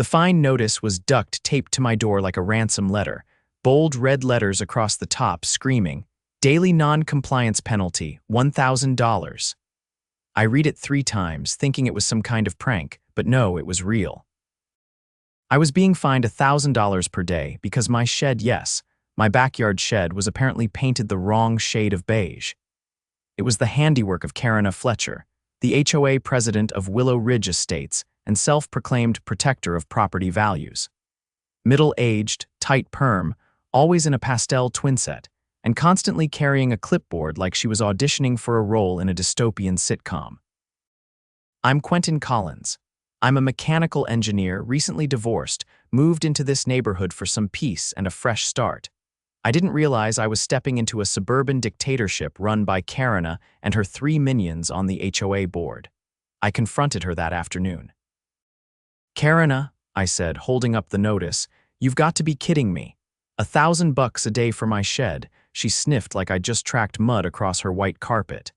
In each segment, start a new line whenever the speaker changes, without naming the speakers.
The fine notice was duct taped to my door like a ransom letter, bold red letters across the top screaming, "Daily non-compliance penalty, $1,000. I read it 3 times, thinking it was some kind of prank, but no, it was real. I was being fined $1,000 per day because my shed, yes, my backyard shed was apparently painted the wrong shade of beige. It was the handiwork of Karen Fletcher, the HOA president of Willow Ridge Estates and self-proclaimed protector of property values. Middle-aged, tight perm, always in a pastel twinset, and constantly carrying a clipboard like she was auditioning for a role in a dystopian sitcom. I'm Quentin Collins. I'm a mechanical engineer, recently divorced, moved into this neighborhood for some peace and a fresh start. I didn't realize I was stepping into a suburban dictatorship run by Karen and her 3 minions on the HOA board. I confronted her that afternoon. "Karen," I said, holding up the notice, "you've got to be kidding me. $1,000 a day for my shed." She sniffed like I'd just tracked mud across her white carpet.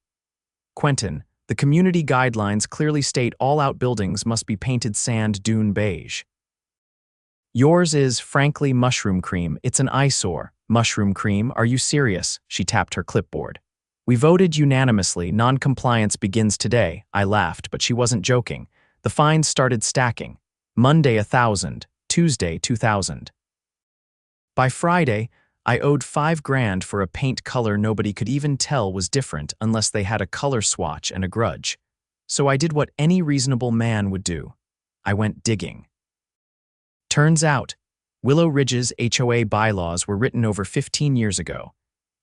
"Quentin, the community guidelines clearly state all-out buildings must be painted sand dune beige. Yours is, frankly, mushroom cream. It's an eyesore." "Mushroom cream? Are you serious?" She tapped her clipboard. "We voted unanimously. Non-compliance begins today." I laughed, but she wasn't joking. The fines started stacking. Monday, $1,000. Tuesday, $2,000. By Friday, I owed $5,000 for a paint color nobody could even tell was different unless they had a color swatch and a grudge. So I did what any reasonable man would do. I went digging. Turns out, Willow Ridge's HOA bylaws were written over 15 years ago,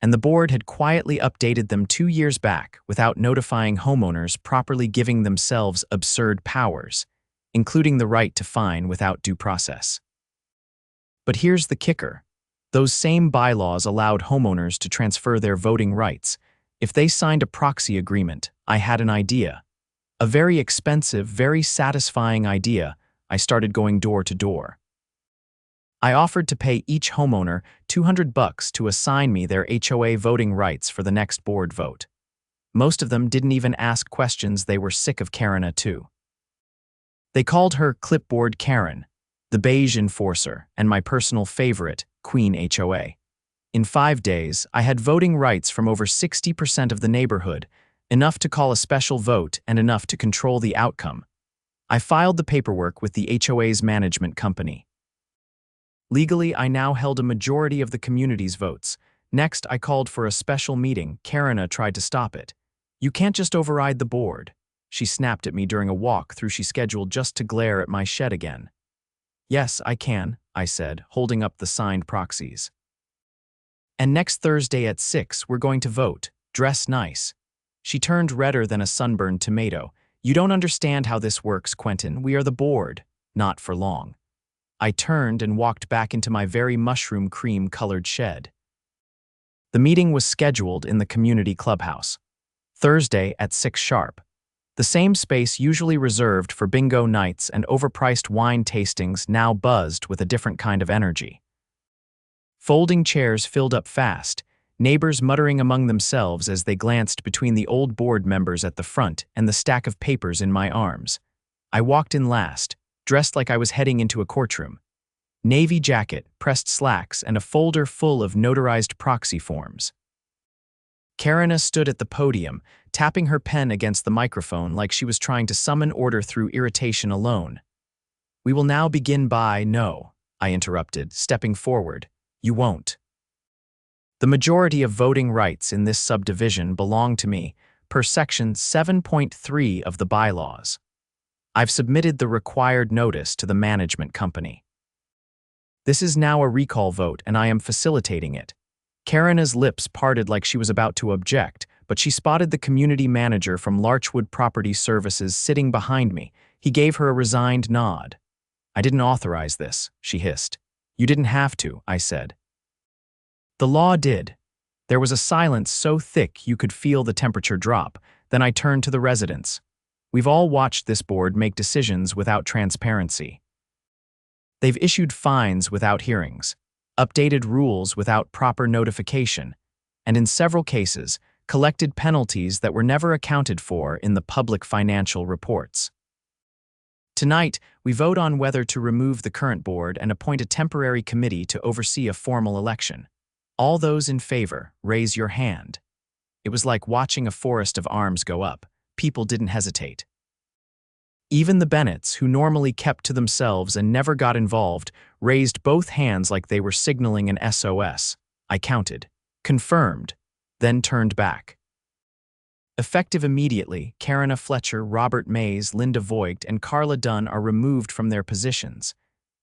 and the board had quietly updated them 2 years back without notifying homeowners, properly giving themselves absurd powers, including the right to fine without due process. But here's the kicker. Those same bylaws allowed homeowners to transfer their voting rights. If they signed a proxy agreement, I had an idea. A very expensive, very satisfying idea. I started going door to door. I offered to pay each homeowner $200 to assign me their HOA voting rights for the next board vote. Most of them didn't even ask questions. They were sick of Karen too. They called her Clipboard Karen, the beige enforcer, and my personal favorite, Queen HOA. In 5 days, I had voting rights from over 60% of the neighborhood, enough to call a special vote and enough to control the outcome. I filed the paperwork with the HOA's management company. Legally, I now held a majority of the community's votes. Next, I called for a special meeting. Karen tried to stop it. "You can't just override the board." She snapped at me during a walk-through she scheduled just to glare at my shed again. "Yes, I can," I said, holding up the signed proxies. "And next Thursday at 6, we're going to vote. Dress nice." She turned redder than a sunburned tomato. "You don't understand how this works, Quentin. We are the board." Not for long. I turned and walked back into my very mushroom cream-colored shed. The meeting was scheduled in the community clubhouse. Thursday at 6 sharp. The same space usually reserved for bingo nights and overpriced wine tastings now buzzed with a different kind of energy. Folding chairs filled up fast, neighbors muttering among themselves as they glanced between the old board members at the front and the stack of papers in my arms. I walked in last, dressed like I was heading into a courtroom. Navy jacket, pressed slacks, and a folder full of notarized proxy forms. Karen stood at the podium, tapping her pen against the microphone like she was trying to summon order through irritation alone. "We will now begin by..." "No," I interrupted, stepping forward. "You won't. The majority of voting rights in this subdivision belong to me, per Section 7.3 of the bylaws. I've submitted the required notice to the management company. This is now a recall vote, and I am facilitating it." Karen's lips parted like she was about to object, but she spotted the community manager from Larchwood Property Services sitting behind me. He gave her a resigned nod. "I didn't authorize this," she hissed. "You didn't have to," I said. "The law did." There was a silence so thick you could feel the temperature drop. Then I turned to the residents. We've all watched this board make decisions without transparency. They've issued fines without hearings, updated rules without proper notification, and in several cases, collected penalties that were never accounted for in the public financial reports. Tonight, we vote on whether to remove the current board and appoint a temporary committee to oversee a formal election. All those in favor, raise your hand. It was like watching a forest of arms go up. People didn't hesitate. Even the Bennetts, who normally kept to themselves and never got involved, raised both hands like they were signaling an SOS. I counted, confirmed, then turned back. Effective immediately, Karina Fletcher, Robert Mays, Linda Voigt, and Carla Dunn are removed from their positions.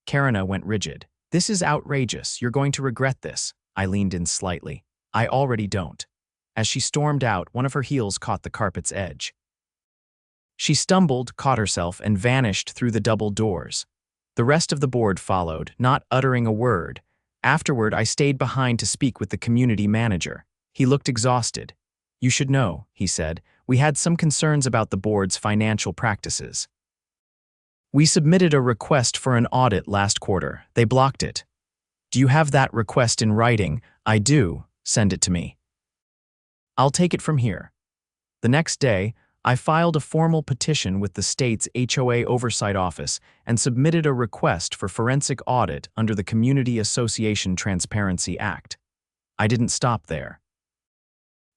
Karina went rigid. "This is outrageous. You're going to regret this." I leaned in slightly. "I already don't." As she stormed out, one of her heels caught the carpet's edge. She stumbled, caught herself, and vanished through the double doors. The rest of the board followed, not uttering a word. Afterward, I stayed behind to speak with the community manager. He looked exhausted. "You should know," he said, "we had some concerns about the board's financial practices. We submitted a request for an audit last quarter. They blocked it." "Do you have that request in writing?" "I do. Send it to me." "I'll take it from here." The next day, I filed a formal petition with the state's HOA Oversight Office and submitted a request for forensic audit under the Community Association Transparency Act. I didn't stop there.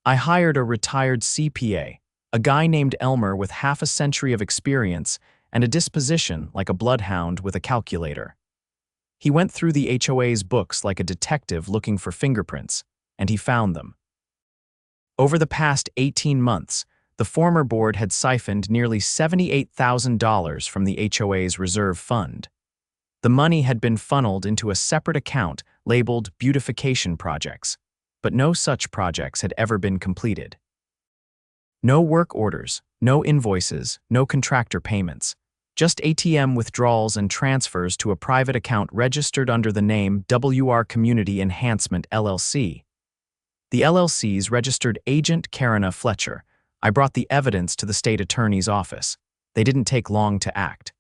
I hired a retired CPA, a guy named Elmer with half a century of experience and a disposition like a bloodhound with a calculator. He went through the HOA's books like a detective looking for fingerprints, and he found them. Over the past 18 months, the former board had siphoned nearly $78,000 from the HOA's reserve fund. The money had been funneled into a separate account labeled beautification projects, but no such projects had ever been completed. No work orders, no invoices, no contractor payments, just ATM withdrawals and transfers to a private account registered under the name WR Community Enhancement LLC. The LLC's registered agent, Karina Fletcher. I brought the evidence to the state attorney's office. They didn't take long to act.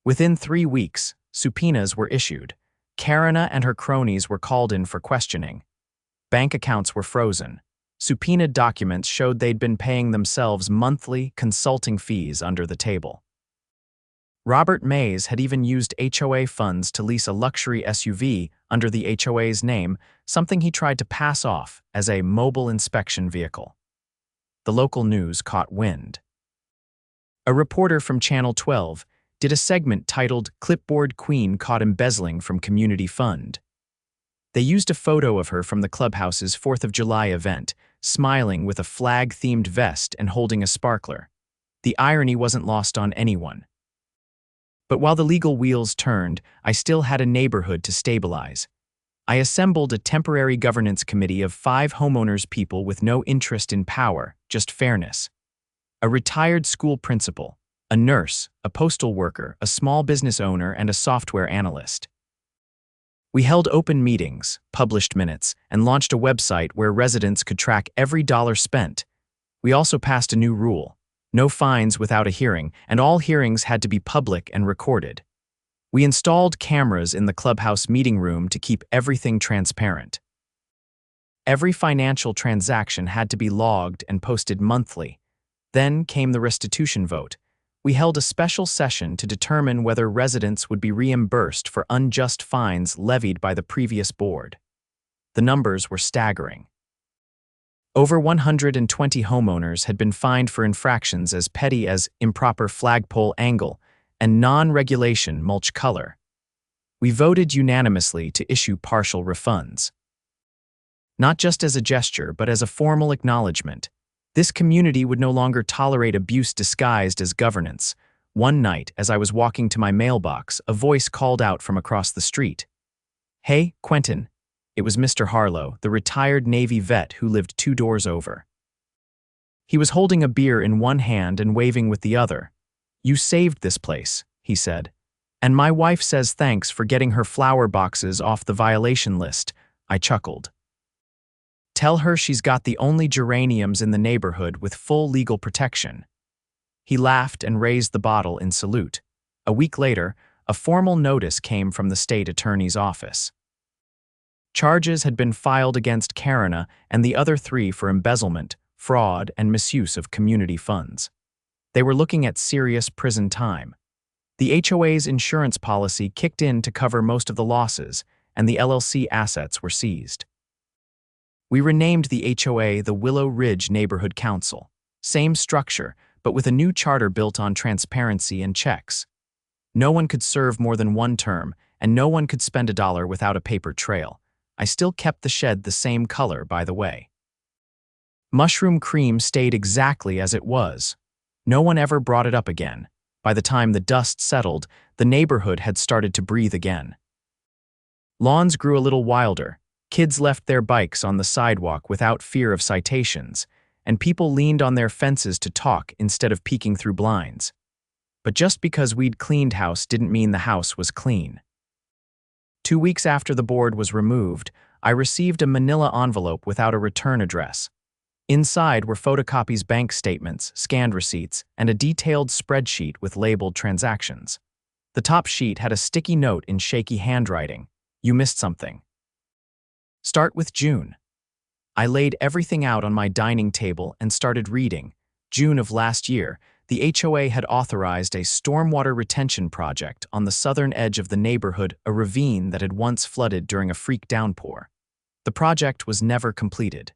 Within 3 weeks, subpoenas were issued. Karina and her cronies were called in for questioning. Bank accounts were frozen. Subpoenaed documents showed they'd been paying themselves monthly consulting fees under the table. Robert Mays had even used HOA funds to lease a luxury SUV under the HOA's name, something he tried to pass off as a mobile inspection vehicle. The local news caught wind. A reporter from Channel 12 did a segment titled "Clipboard Queen Caught Embezzling from Community Fund." They used a photo of her from the clubhouse's 4th of July event, smiling with a flag-themed vest and holding a sparkler. The irony wasn't lost on anyone. But while the legal wheels turned, I still had a neighborhood to stabilize. I assembled a temporary governance committee of 5 homeowners people with no interest in power, just fairness. A retired school principal, a nurse, a postal worker, a small business owner, and a software analyst. We held open meetings, published minutes, and launched a website where residents could track every dollar spent. We also passed a new rule: no fines without a hearing, and all hearings had to be public and recorded. We installed cameras in the clubhouse meeting room to keep everything transparent. Every financial transaction had to be logged and posted monthly. Then came the restitution vote. We held a special session to determine whether residents would be reimbursed for unjust fines levied by the previous board. The numbers were staggering. Over 120 homeowners had been fined for infractions as petty as improper flagpole angle and non-regulation mulch color. We voted unanimously to issue partial refunds. Not just as a gesture, but as a formal acknowledgement. This community would no longer tolerate abuse disguised as governance. One night, as I was walking to my mailbox, a voice called out from across the street. "Hey, Quentin." It was Mr. Harlow, the retired Navy vet who lived 2 doors over. He was holding a beer in one hand and waving with the other. "You saved this place," he said. "And my wife says thanks for getting her flower boxes off the violation list." I chuckled. "Tell her she's got the only geraniums in the neighborhood with full legal protection." He laughed and raised the bottle in salute. A week later, a formal notice came from the state attorney's office. Charges had been filed against Karina and the other 3 for embezzlement, fraud, and misuse of community funds. They were looking at serious prison time. The HOA's insurance policy kicked in to cover most of the losses, and the LLC assets were seized. We renamed the HOA the Willow Ridge Neighborhood Council. Same structure, but with a new charter built on transparency and checks. No one could serve more than one term, and no one could spend $1 without a paper trail. I still kept the shed the same color, by the way. Mushroom cream stayed exactly as it was. No one ever brought it up again. By the time the dust settled, the neighborhood had started to breathe again. Lawns grew a little wilder. Kids left their bikes on the sidewalk without fear of citations, and people leaned on their fences to talk instead of peeking through blinds. But just because we'd cleaned house didn't mean the house was clean. 2 weeks after the board was removed, I received a manila envelope without a return address. Inside were photocopies, bank statements, scanned receipts, and a detailed spreadsheet with labeled transactions. The top sheet had a sticky note in shaky handwriting. You missed something. Start with June. I laid everything out on my dining table and started reading. June of last year, the HOA had authorized a stormwater retention project on the southern edge of the neighborhood, a ravine that had once flooded during a freak downpour. The project was never completed.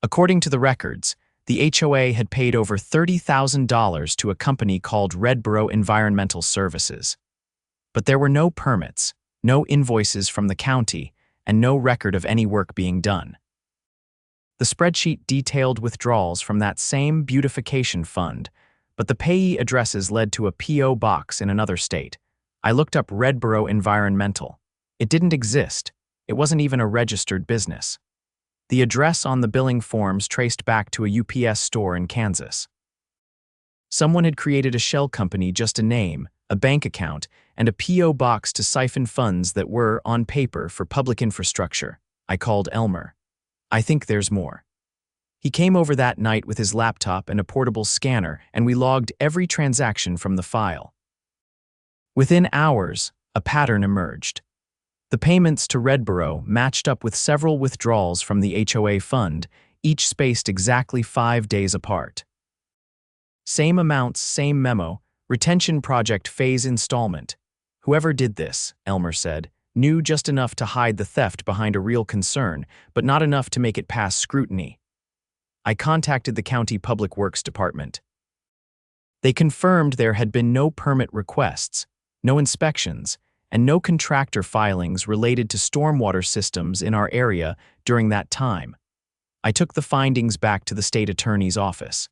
According to the records, the HOA had paid over $30,000 to a company called Redboro Environmental Services. But there were no permits, no invoices from the county, and no record of any work being done. The spreadsheet detailed withdrawals from that same beautification fund, but the payee addresses led to a P.O. box in another state. I looked up Redboro Environmental. It didn't exist. It wasn't even a registered business. The address on the billing forms traced back to a UPS store in Kansas. Someone had created a shell company, just a name, a bank account, and a P.O. box to siphon funds that were, on paper, for public infrastructure. I called Elmer. I think there's more. He came over that night with his laptop and a portable scanner, and we logged every transaction from the file. Within hours, a pattern emerged. The payments to Redboro matched up with several withdrawals from the HOA fund, each spaced exactly 5 days apart. Same amounts, same memo, retention project phase installment. Whoever did this, Elmer said, knew just enough to hide the theft behind a real concern, but not enough to make it pass scrutiny. I contacted the county public works department. They confirmed there had been no permit requests, no inspections, and no contractor filings related to stormwater systems in our area during that time. I took the findings back to the state attorney's office.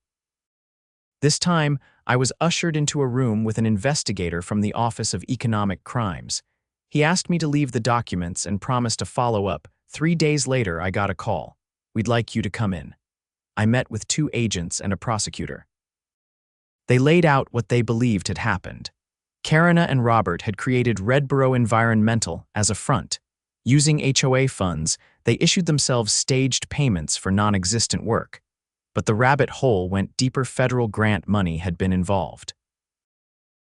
This time, I was ushered into a room with an investigator from the Office of Economic Crimes. He asked me to leave the documents and promised a follow-up. 3 days later, I got a call. We'd like you to come in. I met with 2 agents and a prosecutor. They laid out what they believed had happened. Karina and Robert had created Redboro Environmental as a front. Using HOA funds, they issued themselves staged payments for non-existent work. But the rabbit hole went deeper. Federal grant money had been involved.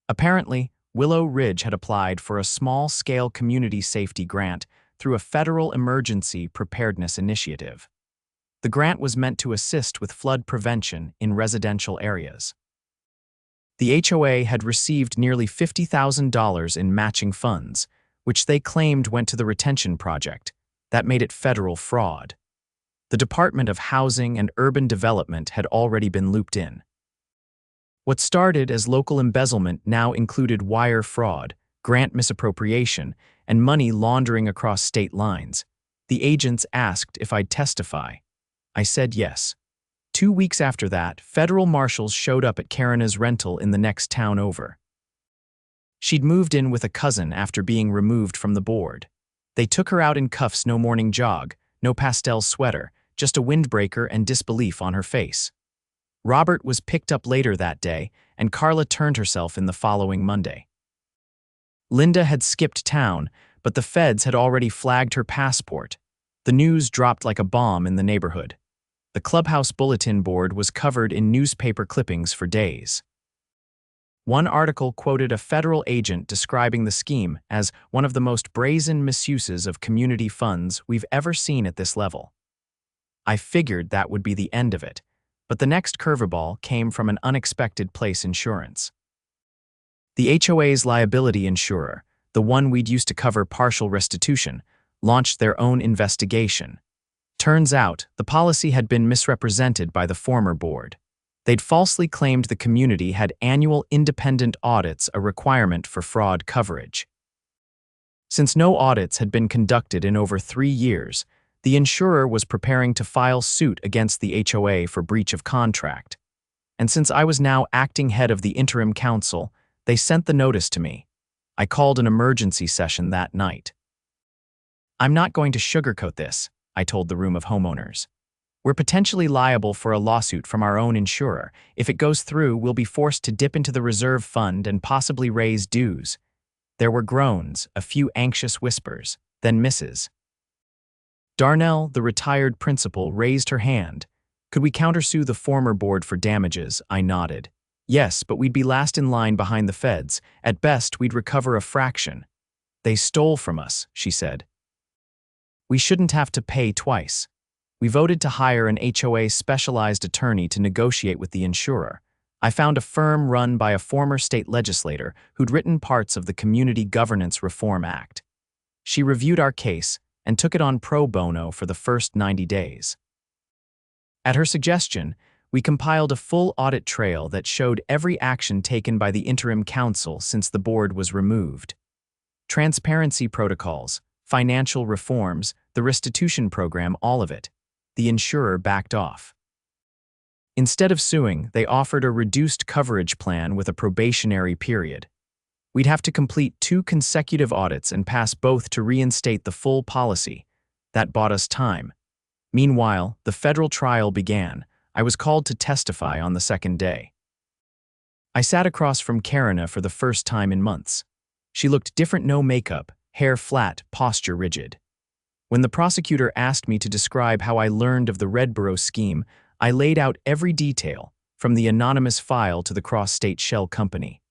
Apparently, Willow Ridge had applied for a small-scale community safety grant through a federal emergency preparedness initiative. The grant was meant to assist with flood prevention in residential areas. The HOA had received nearly $50,000 in matching funds, which they claimed went to the retention project. That made it federal fraud. The Department of Housing and Urban Development had already been looped in. What started as local embezzlement now included wire fraud, grant misappropriation, and money laundering across state lines. The agents asked if I'd testify. I said yes. 2 weeks after that, federal marshals showed up at Karina's rental in the next town over. She'd moved in with a cousin after being removed from the board. They took her out in cuffs, no morning jog, no pastel sweater, just a windbreaker and disbelief on her face. Robert was picked up later that day, and Carla turned herself in the following Monday. Linda had skipped town, but the feds had already flagged her passport. The news dropped like a bomb in the neighborhood. The clubhouse bulletin board was covered in newspaper clippings for days. One article quoted a federal agent describing the scheme as one of the most brazen misuses of community funds we've ever seen at this level. I figured that would be the end of it, but the next curveball came from an unexpected place: insurance. The HOA's liability insurer, the one we'd used to cover partial restitution, launched their own investigation. Turns out, the policy had been misrepresented by the former board. They'd falsely claimed the community had annual independent audits a requirement for fraud coverage. Since no audits had been conducted in over 3 years, the insurer was preparing to file suit against the HOA for breach of contract. And since I was now acting head of the interim council, they sent the notice to me. I called an emergency session that night. "I'm not going to sugarcoat this," I told the room of homeowners. "We're potentially liable for a lawsuit from our own insurer. If it goes through, we'll be forced to dip into the reserve fund and possibly raise dues." There were groans, a few anxious whispers, then Mrs. Darnell, the retired principal, raised her hand. "Could we countersue the former board for damages?" I nodded. "Yes, but we'd be last in line behind the feds. At best, we'd recover a fraction." "They stole from us," she said. "We shouldn't have to pay twice." We voted to hire an HOA specialized attorney to negotiate with the insurer. I found a firm run by a former state legislator who'd written parts of the Community Governance Reform Act. She reviewed our case and took it on pro bono for the first 90 days. At her suggestion, we compiled a full audit trail that showed every action taken by the interim council since the board was removed. Transparency protocols, financial reforms, the restitution program, all of it. The insurer backed off. Instead of suing, they offered a reduced coverage plan with a probationary period. We'd have to complete 2 consecutive audits and pass both to reinstate the full policy. That bought us time. Meanwhile, the federal trial began. I was called to testify on the second day. I sat across from Karina for the first time in months. She looked different, no makeup, hair flat, posture rigid. When the prosecutor asked me to describe how I learned of the Redboro scheme, I laid out every detail, from the anonymous file to the cross-state shell company.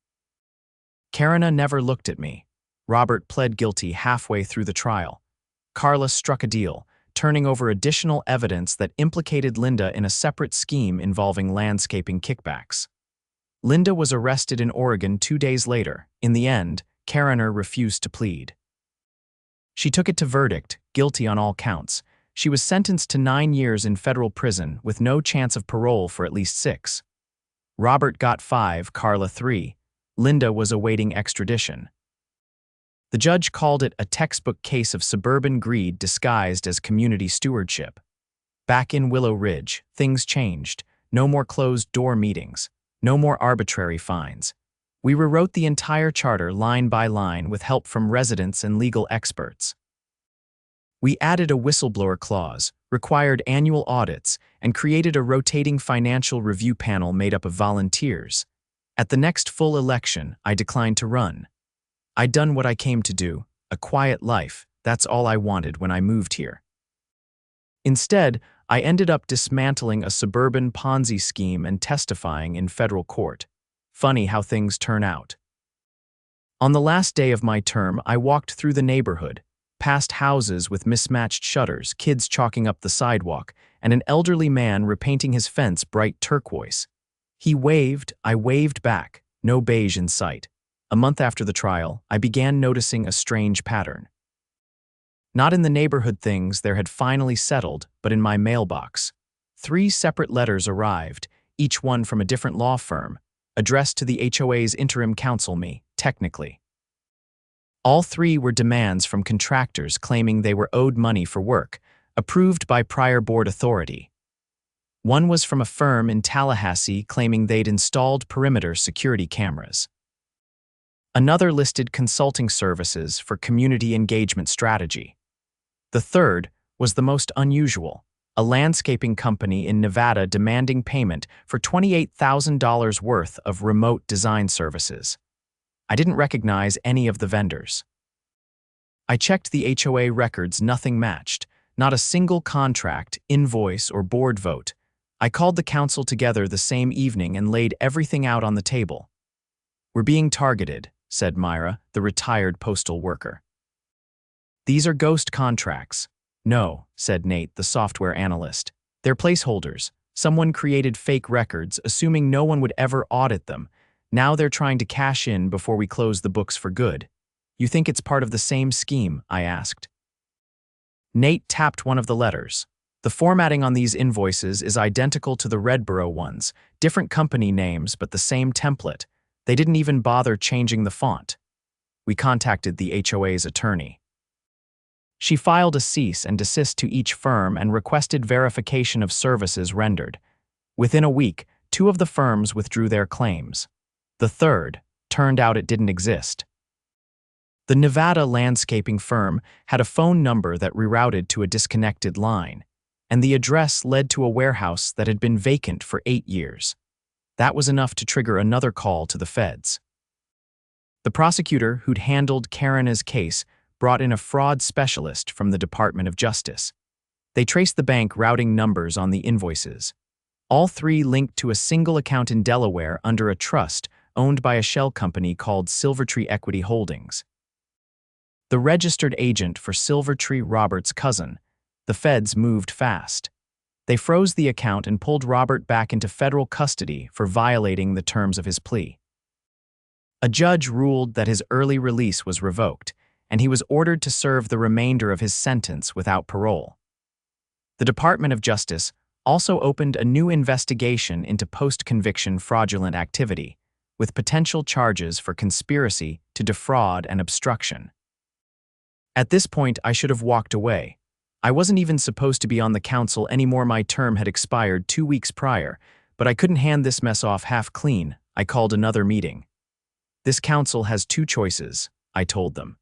Karina never looked at me. Robert pled guilty halfway through the trial. Carla struck a deal, turning over additional evidence that implicated Linda in a separate scheme involving landscaping kickbacks. Linda was arrested in Oregon 2 days later. In the end, Karina refused to plead. She took it to verdict, guilty on all counts. She was sentenced to 9 years in federal prison with no chance of parole for at least 6. Robert got 5, Carla 3. Linda was awaiting extradition. The judge called it a textbook case of suburban greed disguised as community stewardship. Back in Willow Ridge, things changed. No more closed-door meetings. No more arbitrary fines. We rewrote the entire charter line by line with help from residents and legal experts. We added a whistleblower clause, required annual audits, and created a rotating financial review panel made up of volunteers. At the next full election, I declined to run. I'd done what I came to do, a quiet life. That's all I wanted when I moved here. Instead, I ended up dismantling a suburban Ponzi scheme and testifying in federal court. Funny how things turn out. On the last day of my term, I walked through the neighborhood, past houses with mismatched shutters, kids chalking up the sidewalk, and an elderly man repainting his fence bright turquoise. He waved, I waved back, no beige in sight. A month after the trial, I began noticing a strange pattern. Not in the neighborhood things there had finally settled, but in my mailbox. 3 separate letters arrived, each one from a different law firm, addressed to the HOA's interim counsel, me, technically. All 3 were demands from contractors claiming they were owed money for work, approved by prior board authority. One was from a firm in Tallahassee claiming they'd installed perimeter security cameras. Another listed consulting services for community engagement strategy. The third was the most unusual, a landscaping company in Nevada demanding payment for $28,000 worth of remote design services. I didn't recognize any of the vendors. I checked the HOA records, nothing matched, not a single contract, invoice, or board vote. I called the council together the same evening and laid everything out on the table. "We're being targeted," said Myra, the retired postal worker. "These are ghost contracts." "No," said Nate, the software analyst. "They're placeholders. Someone created fake records, assuming no one would ever audit them. Now they're trying to cash in before we close the books for good. You think it's part of the same scheme? I asked. Nate tapped one of the letters. The formatting on these invoices is identical to the Redborough ones, different company names but the same template. They didn't even bother changing the font. We contacted the HOA's attorney. She filed a cease and desist to each firm and requested verification of services rendered. Within a week, 2 of the firms withdrew their claims. The third turned out it didn't exist. The Nevada landscaping firm had a phone number that rerouted to a disconnected line, and the address led to a warehouse that had been vacant for 8 years. That was enough to trigger another call to the feds. The prosecutor who'd handled Karina's case brought in a fraud specialist from the Department of Justice. They traced the bank routing numbers on the invoices. All 3 linked to a single account in Delaware under a trust owned by a shell company called Silvertree Equity Holdings. The registered agent for Silvertree, Robert's cousin, the feds moved fast. They froze the account and pulled Robert back into federal custody for violating the terms of his plea. A judge ruled that his early release was revoked, and he was ordered to serve the remainder of his sentence without parole. The Department of Justice also opened a new investigation into post-conviction fraudulent activity, with potential charges for conspiracy to defraud and obstruction. At this point, I should have walked away. I wasn't even supposed to be on the council anymore. My term had expired 2 weeks prior, but I couldn't hand this mess off half clean. I called another meeting. This council has 2 choices, I told them.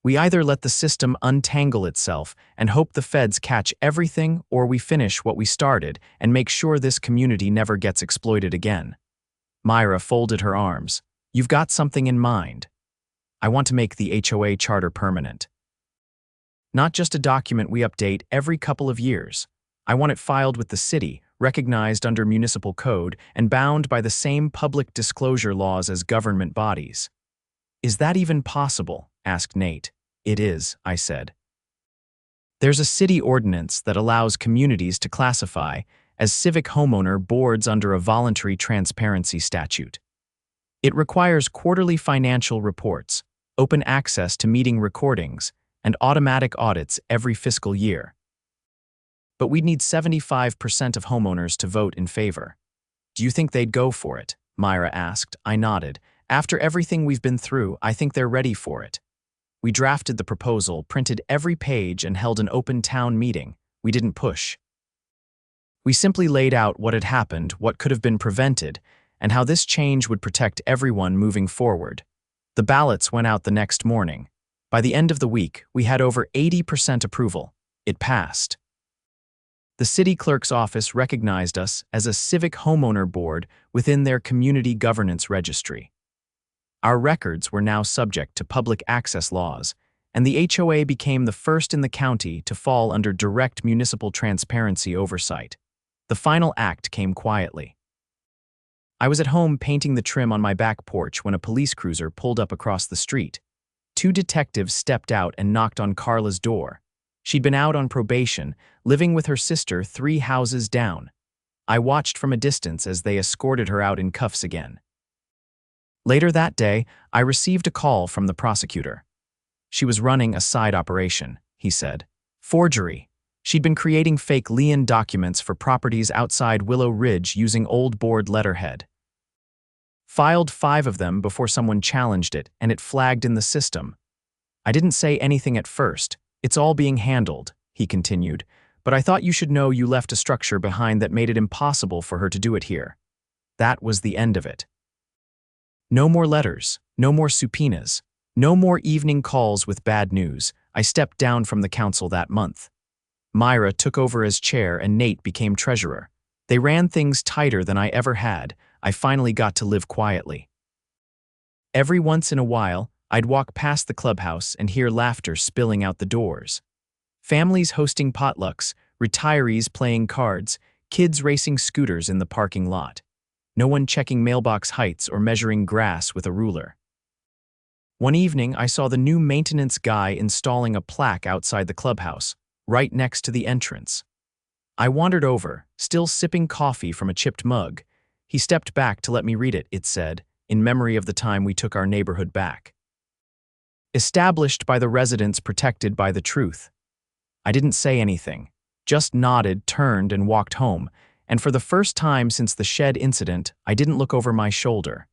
We either let the system untangle itself and hope the feds catch everything, or we finish what we started and make sure this community never gets exploited again. Myra folded her arms. You've got something in mind. I want to make the HOA charter permanent. Not just a document we update every couple of years. I want it filed with the city, recognized under municipal code, and bound by the same public disclosure laws as government bodies. Is that even possible? Asked Nate. It is, I said. There's a city ordinance that allows communities to classify as civic homeowner boards under a voluntary transparency statute. It requires quarterly financial reports, open access to meeting recordings, and automatic audits every fiscal year. But we'd need 75% of homeowners to vote in favor. Do you think they'd go for it? Myra asked. I nodded. After everything we've been through, I think they're ready for it. We drafted the proposal, printed every page, and held an open town meeting. We didn't push. We simply laid out what had happened, what could have been prevented, and how this change would protect everyone moving forward. The ballots went out the next morning. By the end of the week, we had over 80% approval. It passed. The city clerk's office recognized us as a Civic Homeowner Board within their community governance registry. Our records were now subject to public access laws, and the HOA became the first in the county to fall under direct municipal transparency oversight. The final act came quietly. I was at home painting the trim on my back porch when a police cruiser pulled up across the street. 2 detectives stepped out and knocked on Carla's door. She'd been out on probation, living with her sister 3 houses down. I watched from a distance as they escorted her out in cuffs again. Later that day, I received a call from the prosecutor. She was running a side operation, he said. Forgery. She'd been creating fake lien documents for properties outside Willow Ridge using old board letterhead. Filed 5 of them before someone challenged it, and it flagged in the system. I didn't say anything at first. It's all being handled, he continued, but I thought you should know you left a structure behind that made it impossible for her to do it here. That was the end of it. No more letters, no more subpoenas, no more evening calls with bad news. I stepped down from the council that month. Myra took over as chair and Nate became treasurer. They ran things tighter than I ever had. I finally got to live quietly. Every once in a while, I'd walk past the clubhouse and hear laughter spilling out the doors. Families hosting potlucks, retirees playing cards, kids racing scooters in the parking lot. No one checking mailbox heights or measuring grass with a ruler. One evening, I saw the new maintenance guy installing a plaque outside the clubhouse, right next to the entrance. I wandered over, still sipping coffee from a chipped mug. He stepped back to let me read it, it said, in memory of the time we took our neighborhood back. Established by the residents protected by the truth. I didn't say anything, just nodded, turned, and walked home, and for the first time since the shed incident, I didn't look over my shoulder.